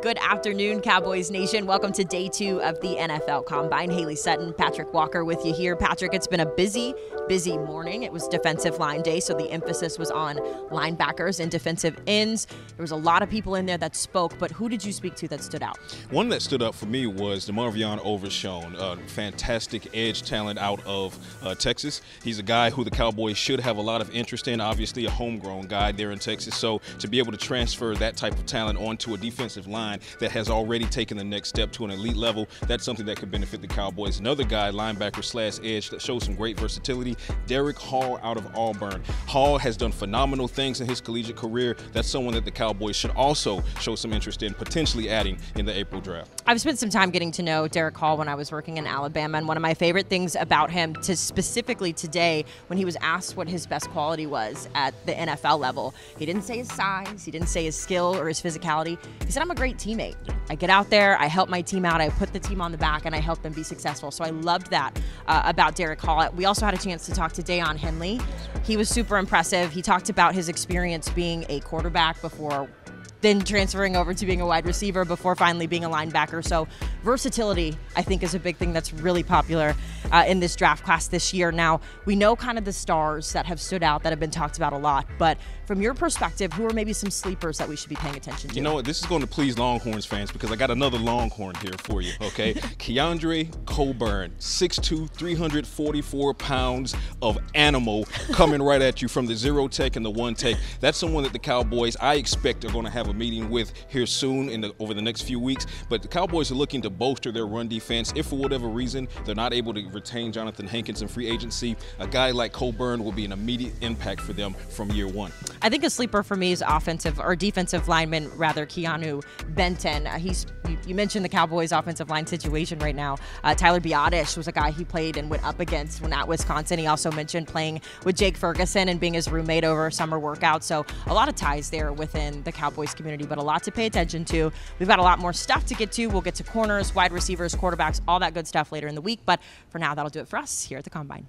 Good afternoon, Cowboys Nation. Welcome to day 2 of the NFL Combine. Haley Sutton, Patrick Walker with you here. Patrick, it's been a busy morning. It was defensive line day, so the emphasis was on linebackers and defensive ends. There was a lot of people in there that spoke, but who did you speak to that stood out? One that stood out for me was DeMarvion Overshown, fantastic edge talent out of Texas. He's a guy who the Cowboys should have a lot of interest in, obviously a homegrown guy there in Texas. So to be able to transfer that type of talent onto a defensive line that has already taken the next step to an elite level, that's something that could benefit the Cowboys. Another guy, linebacker slash edge, that shows some great versatility, Derek Hall out of Auburn. Hall has done phenomenal things in his collegiate career. That's someone that the Cowboys should also show some interest in potentially adding in the April draft. I've spent some time getting to know Derek Hall when I was working in Alabama, and one of my favorite things about him, specifically today, when he was asked what his best quality was at the NFL level, he didn't say his size, he didn't say his skill or his physicality. He said, I'm a great teammate. I get out there, I help my team out, I put the team on the back, and I help them be successful. So I loved that about Derek Hall. We also had a chance to talk to Dayon Henley. He was super impressive. He talked about his experience being a quarterback before then transferring over to being a wide receiver before finally being a linebacker. So versatility, I think, is a big thing that's really popular in this draft class this year. Now, we know kind of the stars that have stood out that have been talked about a lot, but from your perspective, who are maybe some sleepers that we should be paying attention to? You know what, this is going to please Longhorns fans because I got another Longhorn here for you, okay? Keandre Coburn, 6'2", 344 pounds of animal coming right at you from the zero tech and the one tech. That's someone that the Cowboys, I expect, are going to have a meeting with here soon over the next few weeks. But the Cowboys are looking to bolster their run defense. If for whatever reason they're not able to retain Jonathan Hankins in free agency, a guy like Coburn will be an immediate impact for them from year one. I think a sleeper for me is defensive lineman, Keanu Benton. You mentioned the Cowboys offensive line situation right now. Tyler Biadasz was a guy he played and went up against when at Wisconsin. He also mentioned playing with Jake Ferguson and being his roommate over a summer workout. So a lot of ties there within the Cowboys community, but a lot to pay attention to. We've got a lot more stuff to get to. We'll get to corners, wide receivers, quarterbacks, all that good stuff later in the week. But for now, that'll do it for us here at the Combine.